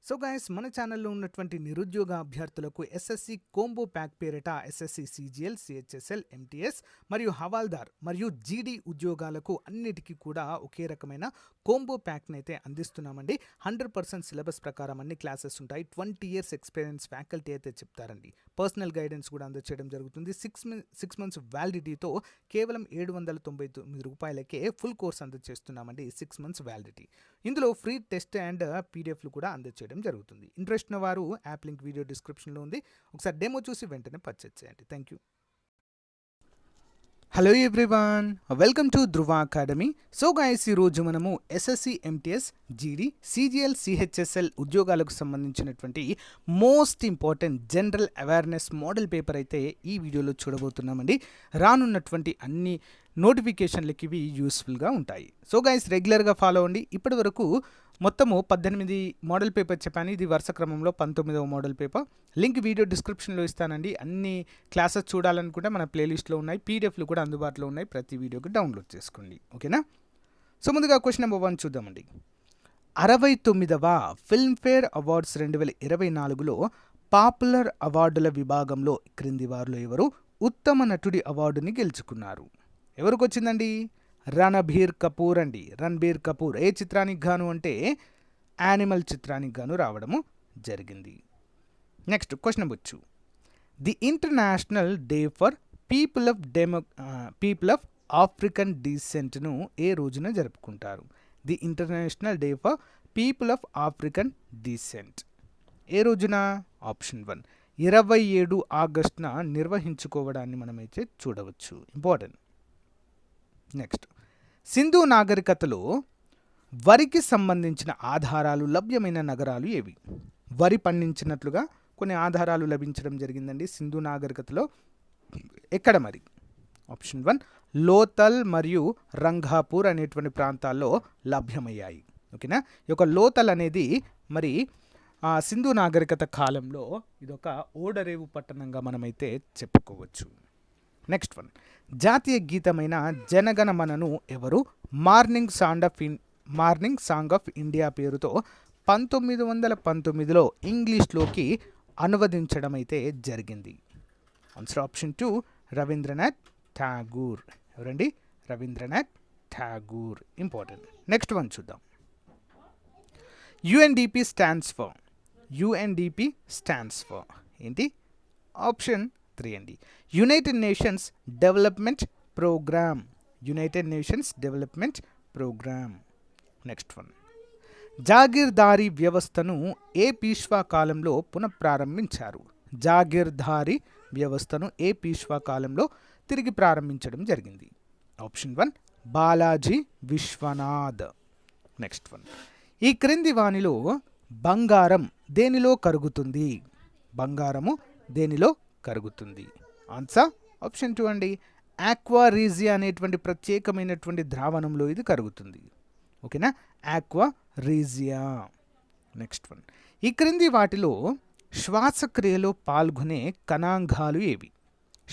So guys మన ఛానల్లో ఉన్నటువంటి నిరుద్యోగ అభ్యర్థులకు ఎస్ఎస్సి కోంబో ప్యాక్ పేరిట ఎస్ఎస్సి సిజిఎల్ సిహెచ్ఎస్ఎల్ ఎంటీఎస్ మరియు హవాల్దార్ మరియు జీడీ ఉద్యోగాలకు అన్నిటికీ కూడా ఒకే రకమైన కోంబో ప్యాక్ని అయితే అందిస్తున్నామండి. 100% సిలబస్ ప్రకారం అన్ని క్లాసెస్ ఉంటాయి. 20 years ఎక్స్పీరియన్స్ ఫ్యాకల్టీ అయితే చెప్తారండి. పర్సనల్ గైడెన్స్ కూడా అందచేయడం జరుగుతుంది. 6 months వ్యాలిడిటీతో కేవలం 799 రూపాయలకే ఫుల్ కోర్స్ అందజేస్తున్నామండి. 6 months validity. ఇందులో ఫ్రీ టెస్ట్ అండ్ పీడిఎఫ్లు కూడా అందజేయడం జరుగుతుంది. ఇంట్రెస్ట్ ఉన్న వారు యాప్ లింక్ వీడియో డిస్క్రిప్షన్లో ఉంది. ఒకసారి డెమో చూసి వెంటనే పర్చేజ్ చేయండి. Thank you. Hello everyone, welcome to Dhruva academy. So guys, ఈరోజు మనము ఎస్ఎస్సి ఎంటీఎస్ జీడీ సిజిఎల్ సిహెచ్ఎస్ఎల్ ఉద్యోగాలకు సంబంధించినటువంటి most important general awareness model paper అయితే ఈ వీడియోలో చూడబోతున్నామండి. రానున్నటువంటి అన్ని నోటిఫికేషన్లకి ఇవి యూస్ఫుల్గా ఉంటాయి. సో గైస్, రెగ్యులర్గా ఫాలో అవ్వండి. ఇప్పటి వరకు మొత్తము 18 మోడల్ పేపర్ చెప్పాను. ఇది వరుస క్రమంలో 19వ మోడల్ పేపర్. లింక్ వీడియో డిస్క్రిప్షన్లో ఇస్తానండి. అన్ని క్లాసెస్ చూడాలనుకుంటే మన ప్లేలిస్ట్లో ఉన్నాయి. పీడిఎఫ్లు కూడా అందుబాటులో ఉన్నాయి. ప్రతి వీడియోకి డౌన్లోడ్ చేసుకోండి. ఓకేనా? సో ముందుగా క్వశ్చన్ నెంబర్ 1 చూద్దామండి. 69వ ఫిల్మ్ఫేర్ అవార్డ్స్ 2024లో పాపులర్ అవార్డుల విభాగంలో క్రింది వారిలో ఎవరు ఉత్తమ నటుడి అవార్డుని గెలుచుకున్నారు? ఎవరికి వచ్చిందండి? రణబీర్ కపూర్ అండి. రణబీర్ కపూర్ ఏ చిత్రానికి గాను అంటే యానిమల్ చిత్రానికి గాను రావడము జరిగింది. Next question number 2. The international day for people of African డీసెంట్ను ఏ రోజున జరుపుకుంటారు? The international day for people of African descent ఏ రోజున? ఆప్షన్ 1 27 ఆగస్టున నిర్వహించుకోవడాన్ని మనమైతే చూడవచ్చు. ఇంపార్టెంట్. నెక్స్ట్, సింధు నాగరికతలో వరికి సంబంధించిన ఆధారాలు లభ్యమైన నగరాలు ఏవి? వరి పండించినట్లుగా కొన్ని ఆధారాలు లభించడం జరిగిందండి సింధు నాగరికతలో. ఎక్కడ మరి? ఆప్షన్ 1 లోతల్ మరియు రంగాపూర్ అనేటువంటి ప్రాంతాల్లో లభ్యమయ్యాయి. ఓకేనా? ఈ యొక్క లోతల్ అనేది మరి సింధు నాగరికత కాలంలో ఇదొక ఓడరేవు పట్టణంగా మనమైతే చెప్పుకోవచ్చు. నెక్స్ట్ 1. జాతీయ గీతమైన జనగణమనను ఎవరు మార్నింగ్ సాంగ్ ఆఫ్ ఇండియా పేరుతో 1919లో ఇంగ్లీష్లోకి అనువదించడం అయితే జరిగింది? Answer option 2 Rabindranath Tagore. ఎవరండి? రవీంద్రనాథ్ ఠాగూర్. ఇంపార్టెంట్. నెక్స్ట్ 1 చూద్దాం. యుఎన్డిపి స్టాండ్స్ ఫర్ ఏంటి? ఆప్షన్ 3 అండి. United Nations Development Programme. Next 1. జాగీర్దారీ వ్యవస్థను ఏ పీష్వా కాలంలో పునఃప్రారంభించారు? జాగీర్దారీ వ్యవస్థను ఏ పీష్వా కాలంలో తిరిగి ప్రారంభించడం జరిగింది? ఆప్షన్ 1 బాలాజీ విశ్వనాథ్. నెక్స్ట్ 1. ఈ క్రింది వానిలో బంగారం దేనిలో కరుగుతుంది? బంగారము దేనిలో కరుగుతుంది? ఆన్సర్ ఆప్షన్ 2 అండి. ఆక్వా రీజియా అనేటువంటి ప్రత్యేకమైనటువంటి ద్రావణంలో ఇది కరుగుతుంది. ఓకేనా? Aqua regia. నెక్స్ట్ 1. ఈ క్రింది వాటిలో శ్వాసక్రియలో పాల్గొనే కణాంగాలు ఏవి?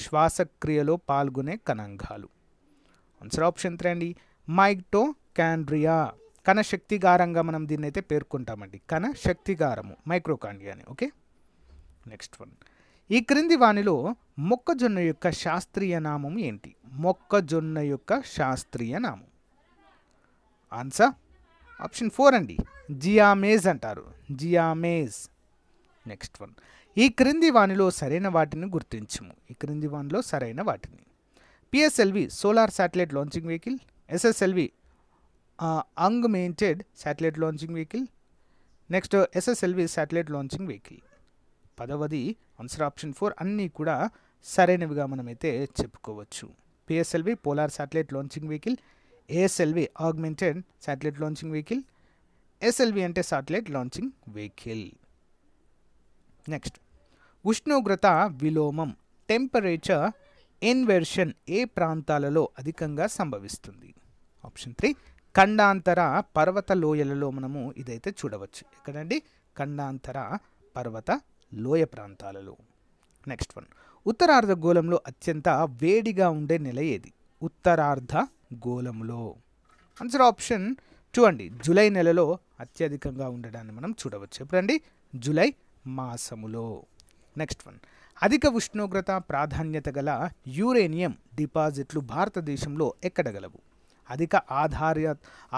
శ్వాసక్రియలో పాల్గొనే కణాంగాలు. ఆన్సర్ ఆప్షన్ 3 అండి. మైటోకాండ్రియా. కణశక్తిగారంగా మనం దీన్ని అయితే పేర్కొంటామండి. కణశక్తిగారము మైక్రోకాండ్రియా అని. ఓకే. నెక్స్ట్ 1. ఈ క్రింది వానిలో మొక్కజొన్న యొక్క శాస్త్రీయ నామం ఏంటి? మొక్కజొన్న యొక్క శాస్త్రీయ నామం. ఆన్సర్ ఆప్షన్ 4 అండి. జియామేజ్ అంటారు. జియామేజ్. నెక్స్ట్ 1. ఈ క్రింది వానిలో సరైన వాటిని గుర్తించము. ఈ క్రింది వానిలో సరైన వాటిని. PSLV solar satellite launching vehicle. SSLV unmanned satellite launching vehicle. Next SSLV satellite launching vehicle. 10వది ఆన్సర్ ఆప్షన్ 4. అన్నీ కూడా సరైనవిగా మనమైతే చెప్పుకోవచ్చు. PSLV polar satellite launching vehicle, ASLV augmented satellite launching vehicle, SLV అంటే శాటిలైట్ లాంచింగ్ వెహికల్. నెక్స్ట్, ఉష్ణోగ్రత విలోమం temperature inversion ఏ ప్రాంతాలలో అధికంగా సంభవిస్తుంది? ఆప్షన్ 3 ఖండాంతర పర్వత లోయలలో మనము ఇదైతే చూడవచ్చు. ఎక్కడండి? ఖండాంతర పర్వత లోయ ప్రాంతాలలో. నెక్స్ట్ 1. ఉత్తరార్ధ గోళంలో అత్యంత వేడిగా ఉండే నెల ఏది? ఉత్తరార్ధ గోళంలో. ఆన్సర్ ఆప్షన్ 2 అండి. జూలై నెలలో అత్యధికంగా ఉండడాన్ని మనం చూడవచ్చు. ఎప్పుడండి? జూలై మాసములో. నెక్స్ట్ వన్, అధిక ఉష్ణోగ్రత ప్రాధాన్యత గల యురేనియం డిపాజిట్లు భారతదేశంలో ఎక్కడ గలవు? అధిక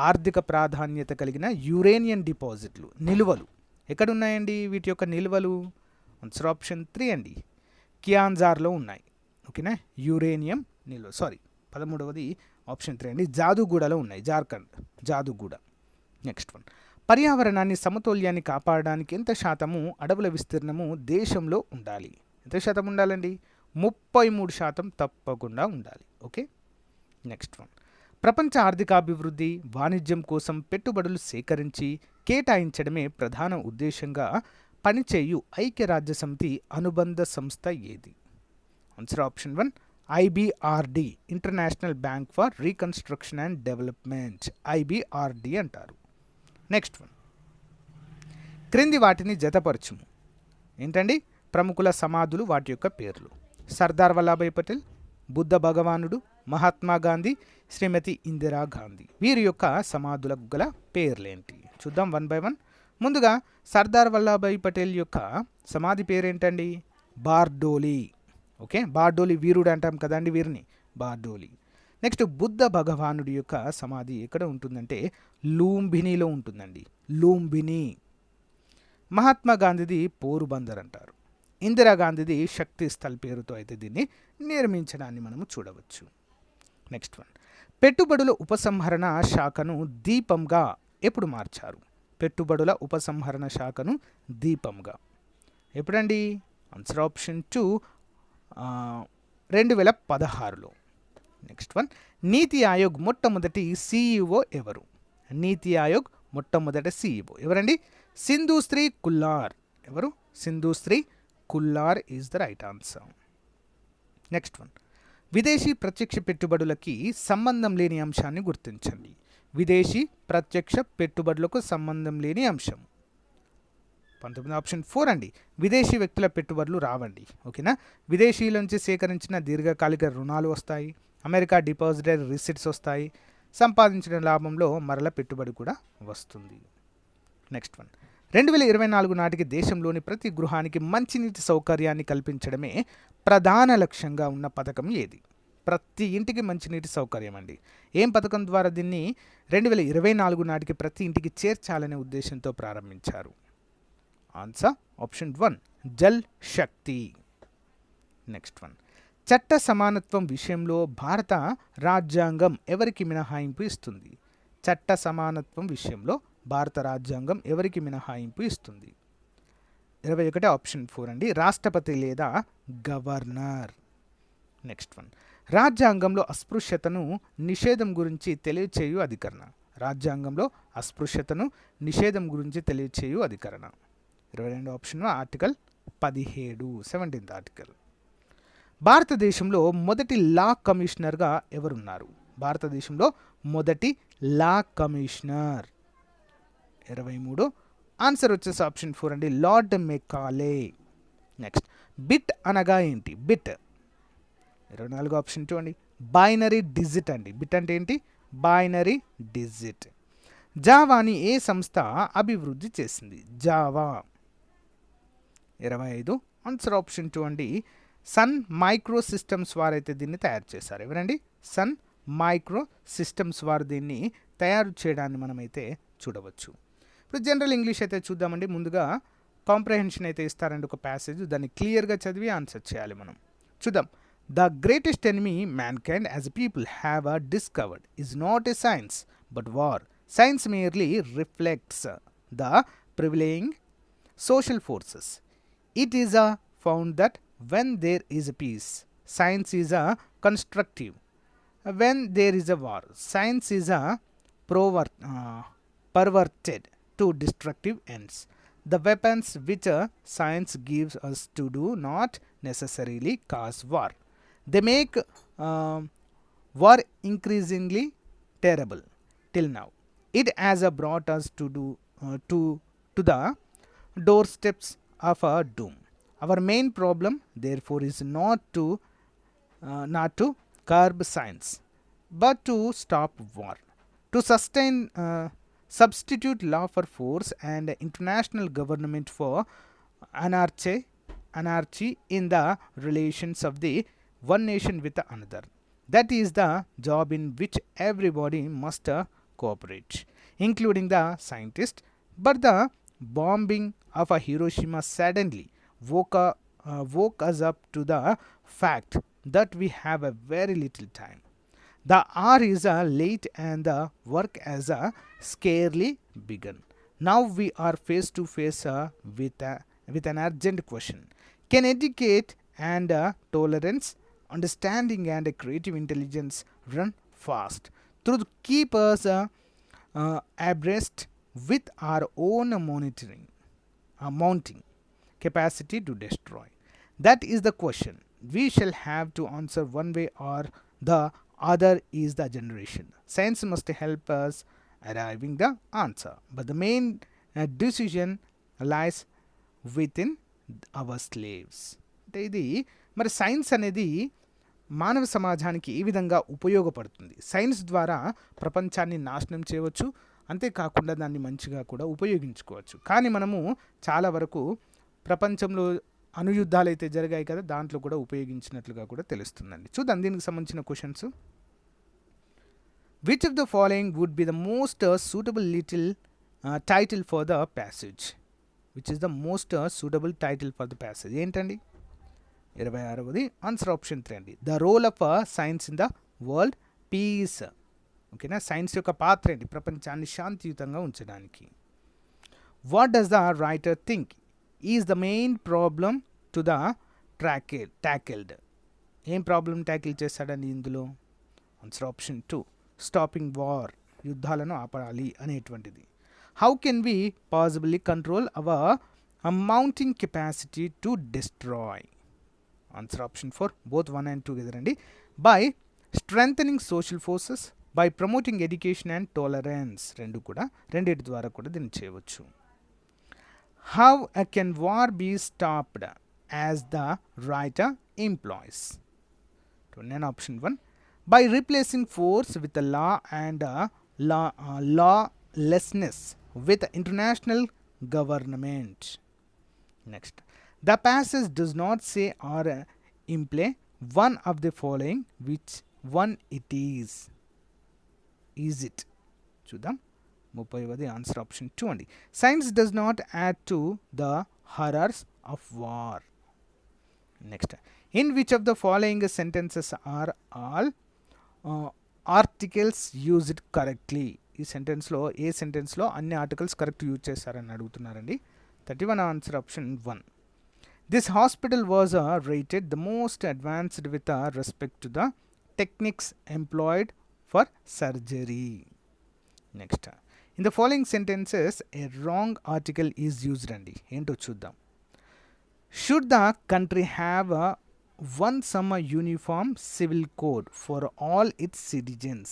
ఆర్థిక ప్రాధాన్యత కలిగిన యురేనియం డిపాజిట్లు నిల్వలు ఎక్కడున్నాయండి? వీటి యొక్క నిల్వలు ఆన్సర్ ఆప్షన్ 3 అండి, కియాన్జార్లో ఉన్నాయి. ఓకేనా? యురేనియం నిల్వ 13వది ఆప్షన్ 3 అండి, జాదుగూడలో ఉన్నాయి, జార్ఖండ్ జాదుగూడ. నెక్స్ట్ వన్, పర్యావరణాన్ని సమతుల్యాన్ని కాపాడడానికి ఎంత శాతము అడవుల విస్తీర్ణము దేశంలో ఉండాలి? ఎంత శాతం ఉండాలండి? 33% తప్పకుండా ఉండాలి. ఓకే. నెక్స్ట్ వన్, ప్రపంచ ఆర్థికాభివృద్ధి వాణిజ్యం కోసం పెట్టుబడులు సేకరించి కేటాయించడమే ప్రధాన ఉద్దేశంగా పనిచేయు ఐక్యరాజ్యసమితి అనుబంధ సంస్థ ఏది? Answer option 1 IBRD, international bank for reconstruction and development, IBRD అంటారు. నెక్స్ట్ వన్, క్రింది వాటిని జతపరచుము. ఏంటండి? ప్రముఖుల సమాధులు, వాటి యొక్క పేర్లు. సర్దార్ వల్లభాయ్ పటేల్, బుద్ధ భగవానుడు, మహాత్మా గాంధీ, శ్రీమతి ఇందిరా గాంధీ. వీరి యొక్క సమాధులకు గల పేర్లేంటి చూద్దాం వన్ బై వన్. ముందుగా సర్దార్ వల్లభాయ్ పటేల్ యొక్క సమాధి పేరేంటండి? బార్డోలి. ఓకే, బార్డోలి వీరుడు అంటాం కదండి వీరిని, బార్డోలి. నెక్స్ట్ బుద్ధ భగవానుడి యొక్క సమాధి ఎక్కడ ఉంటుందంటే లూంబినీలో ఉంటుందండి, లూంబిని. మహాత్మా గాంధీది పోరుబందర్ అంటారు. ఇందిరాగాంధీది శక్తి స్థల్ పేరుతో అయితే దీన్ని నిర్మించడాన్ని మనము చూడవచ్చు. నెక్స్ట్ వన్, పెట్టుబడుల ఉపసంహరణ శాఖను దీపంగా ఎప్పుడు మార్చారు? పెట్టుబడుల ఉపసంహరణ శాఖను దీపంగా ఎప్పుడండి? Answer option 2 2016లో. నెక్స్ట్ వన్, నీతి ఆయోగ్ మొట్టమొదటి సిఇఓ ఎవరు? నీతి ఆయోగ్ మొట్టమొదటి సిఇఓ ఎవరండి? సింధుశ్రీ కుల్లార్. ఎవరు? Sindhushree Kullar is the right answer. Next one, విదేశీ ప్రత్యక్ష పెట్టుబడులకి సంబంధం లేని అంశాన్ని గుర్తించండి. విదేశీ ప్రత్యక్ష పెట్టుబడులకు సంబంధం లేని అంశం 19 ఆప్షన్ 4 అండి, విదేశీ వ్యక్తుల పెట్టుబడులు రావండి. ఓకేనా? విదేశీయుల నుంచి సేకరించిన దీర్ఘకాలిక రుణాలు వస్తాయి, అమెరికా డిపాజిటరీ రిసిట్స్ వస్తాయి, సంపాదించిన లాభంలో మరల పెట్టుబడి కూడా వస్తుంది. నెక్స్ట్ వన్, 2024 నాటికి దేశంలోని ప్రతి గృహానికి మంచినీటి సౌకర్యాన్ని కల్పించడమే ప్రధాన లక్ష్యంగా ఉన్న పథకం ఏది? ప్రతి ఇంటికి మంచినీటి సౌకర్యం అండి. ఏం పథకం ద్వారా దీన్ని 2024 నాటికి ప్రతి ఇంటికి చేర్చాలనే ఉద్దేశంతో ప్రారంభించారు? ఆన్సర్ ఆప్షన్ 1 జల్ శక్తి. నెక్స్ట్ వన్, చట్ట సమానత్వం విషయంలో భారత రాజ్యాంగం ఎవరికి మినహాయింపు ఇస్తుంది? చట్ట సమానత్వం విషయంలో భారత రాజ్యాంగం ఎవరికి మినహాయింపు ఇస్తుంది? 21 ఆప్షన్ 4 అండి, రాష్ట్రపతి లేదా గవర్నర్. నెక్స్ట్ వన్, రాజ్యాంగంలో అస్పృశ్యతను నిషేధం గురించి తెలియచేయు అధికరణ. రాజ్యాంగంలో అస్పృశ్యతను నిషేధం గురించి తెలియచేయు అధికరణ 22 ఆప్షన్ ఆర్టికల్ 17 ఆర్టికల్. భారతదేశంలో మొదటి లా కమిషనర్గా ఎవరున్నారు? భారతదేశంలో మొదటి లా కమిషనర్ 23 ఆన్సర్ వచ్చేసి ఆప్షన్ 4 అండి, లార్డ్ మెకాలే. నెక్స్ట్, బిట్ అనగా ఏంటి? బిట్ 24 ఆప్షన్ 2 అండి, బైనరీ డిజిట్ అండి. బిట్ అంటే ఏంటి? Binary digit. జావాని ఏ సంస్థ అభివృద్ధి చేసింది? జావా 25 ఆన్సర్ ఆప్షన్ 2 అండి, సన్ మైక్రో సిస్టమ్స్ వారైతే దీన్ని తయారు చేశారు. ఎవరండి? సన్ మైక్రో సిస్టమ్స్ వారు దీన్ని తయారు చేయడాన్ని మనమైతే చూడవచ్చు. ఇప్పుడు జనరల్ ఇంగ్లీష్ అయితే చూద్దామండి. ముందుగా కాంప్రహెన్షన్ అయితే ఇస్తారండి ఒక ప్యాసేజ్, దాన్ని క్లియర్గా చదివి ఆన్సర్ చేయాలి మనం. చూద్దాం. The greatest enemy man kind as people have discovered is not a science but war. Science merely reflects the prevailing social forces. It is found that when there is a peace, science is constructive. When there is a war, science is perverted to destructive ends. The weapons which science gives us to do not necessarily cause war. They make war increasingly terrible till now. It has brought us to the doorsteps of a doom. Our main problem, therefore, is not to curb science, but to stop war. To sustain substitute law for force and international government for anarchy in the relations of the one nation with another. That is the job in which everybody must cooperate, including the scientist. But the bombing of a Hiroshima suddenly woke us up to the fact that we have a very little time. The hour is late and the work has scarcely begun. Now we are face to face with an urgent question. Can educate and tolerance, understanding and creative intelligence run fast to keep us abreast with our own mounting capacity to destroy? That is the question we shall have to answer one way or the other. Is the generation. Science must help us arriving the answer, but the main decision lies within our slaves. అంటే ఇది మరి science అనేది మానవ సమాజానికి ఏ విధంగా ఉపయోగపడుతుంది, science ద్వారా ప్రపంచాన్ని నాశనం చేయవచ్చు, అంతేకాకుండా దాన్ని మంచిగా కూడా ఉపయోగించుకోవచ్చు. కానీ మనము చాలా వరకు ప్రపంచంలో అణుయుద్ధాలు అయితే జరిగాయి కదా, దాంట్లో కూడా ఉపయోగించినట్లుగా కూడా తెలుస్తుందండి. చూద్దాం దీనికి సంబంధించిన questions. Which of the following would be the most suitable title for the passage? Which is the most suitable title for the passage ఏంటండి? 26వది ఆన్సర్ ఆప్షన్ 3 అండి. The role of science in the world peace. ఓకేనా, science యొక్క పాత్ర ఏంటి ప్రపంచాన్ని శాంతియుతంగా ఉంచడానికి. What does the writer think is the main problem to the tackled? ఏం ప్రాబ్లం ట్యాకిల్ చేశాడండి ఇందులో? ఆన్సర్ ఆప్షన్ 2, స్టాపింగ్ వార్, యుద్ధాలను ఆపాలి అనేటువంటిది. How can we possibly control our amounting capacity to destroy? Answer option 4, both 1 and 2 కదండి. By strengthening social forces, by promoting education and tolerance, రెండింటి ద్వారా కూడా దీన్ని చేయవచ్చు. How can war be stopped as the writer employs? Option 1, by replacing force with the law and lawlessness with international government. Next, the passage does not say or imply one of the following. Which one it is? Is it? చూద్దాం. 30వది answer option 2 అండి. Science does not add to the horrors of war. Next, in which of the following sentences are all articles used correctly? ఈ సెంటెన్స్లో ఏ సెంటెన్స్లో అన్ని articles correct use చేశారని అడుగుతున్నారండి. 31 answer option 1. This hospital was rated the most advanced with respect to the techniques employed for surgery. Next, in the following sentences A wrong article is used అండి. ఏంటో చూద్దాం. Should the country have one summer uniform civil code for all its citizens?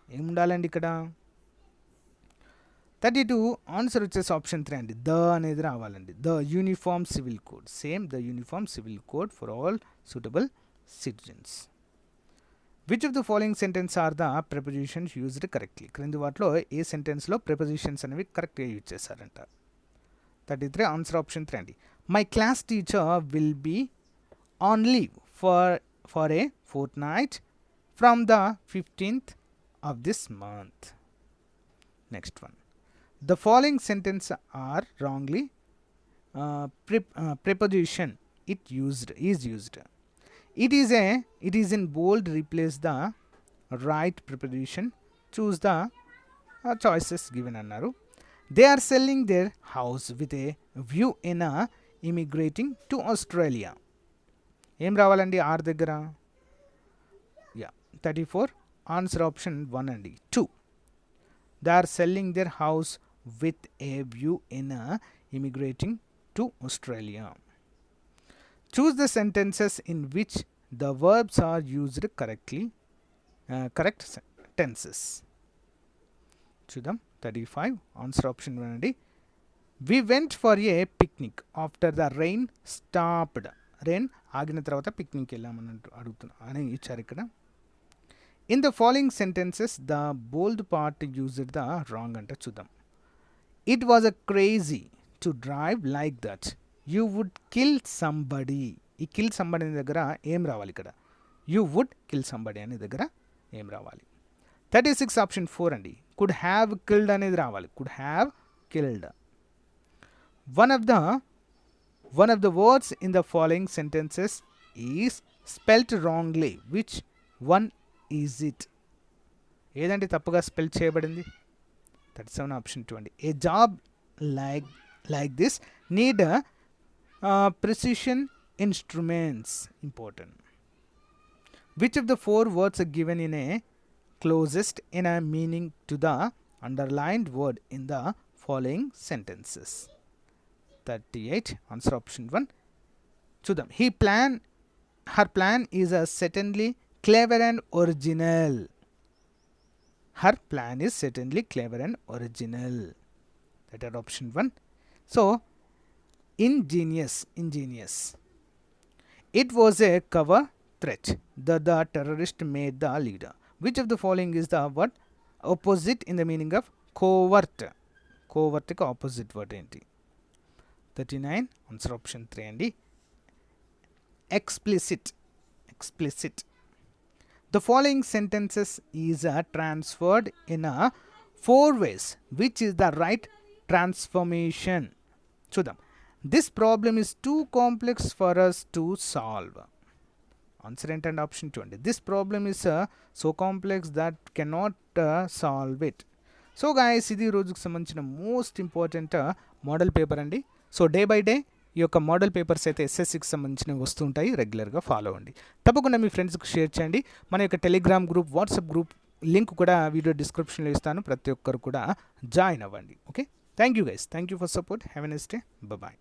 ఏం ఉండాలండి ఇక్కడ? 32 answer వచ్చేసి option 3 అండి. The అనేది రావాలండి. The uniform civil code, same the uniform civil code for all suitable citizens. Which of the following sentences are the prepositions used correctly? క్రింది వాటిలో ఏ సెంటెన్స్లో prepositions అనేవి కరెక్ట్గా యూజ్ చేశారంట? 33 ఆన్సర్ ఆప్షన్ 3 అండి. My class teacher will be on leave for a fortnight from the 15th of this month. Next one, the following sentence are wrongly preposition is used. It is in bold, replace the right preposition, choose the choices given annaru. They are selling their house with a view in immigrating to Australia. ఏం రావాలండి are దగ్గర? 34 answer option 1 అండి. 2, they are selling their house with a view in immigrating to Australia. Choose the sentences in which the verbs are used correctly, correct tenses. చూద్దాం. 35 answer option 1 అండి. We went for a picnic after the rain stopped. Rain ఆగిన తర్వాత picnic వెళ్ళామని అడుగుతున్నా అని ఇచ్చారు ఇక్కడ. In the following sentences the bold part used the wrong అంటే చూద్దాం. It was a crazy to drive like that, you would kill somebody. ఈ కిల్ సంబడి అనే దగ్గర ఏం రావాలి ఇక్కడ? యూ వుడ్ కిల్ సంబడి అనే దగ్గర ఏం రావాలి? 36 ఆప్షన్ 4 అండి. కుడ్ హ్యావ్ కిల్డ్ అనేది రావాలి. Could have killed. One of the words in the following sentences is spelt wrongly. Which one is it? ఏదంటే తప్పుగా స్పెల్ చేయబడింది? 37 ఆప్షన్ 2 అండి. A job like this need precision instruments. Important. Which of the 4 words are given in a closest in a meaning to the underlined word in the following sentences? 38 answer option 1 చూద్దాం. her plan is certainly clever and original. Her plan is certainly clever and original. That is option 1. So ingenious. It was a cover threat that the terrorist made the leader. Which of the following is the word opposite in the meaning of covert? Covert కి opposite word ఏంటి? 39 answer option 3 అండి. explicit. The following sentences is transferred in 4 ways. Which is the right transformation? చూద్దాం. This problem is too complex for us to solve. Answer ఏంటంటే option 2 అండి. This problem is so complex that cannot solve it. So guys, ఇది రోజుకు సంబంధించిన most important model paper అండి. So day by day ఈ యొక్క model papers అయితే ఎస్ఎస్సికి సంబంధించినవి వస్తుంటాయి. రెగ్యులర్గా ఫాలో అవ్వండి. తప్పకుండా మీ ఫ్రెండ్స్కి షేర్ చేయండి. మన యొక్క Telegram group, WhatsApp group link కూడా వీడియో డిస్క్రిప్షన్లో ఇస్తాను. ప్రతి ఒక్కరు కూడా జాయిన్ అవ్వండి. Okay, thank you guys. Thank you for support. Have a nice day. Bye.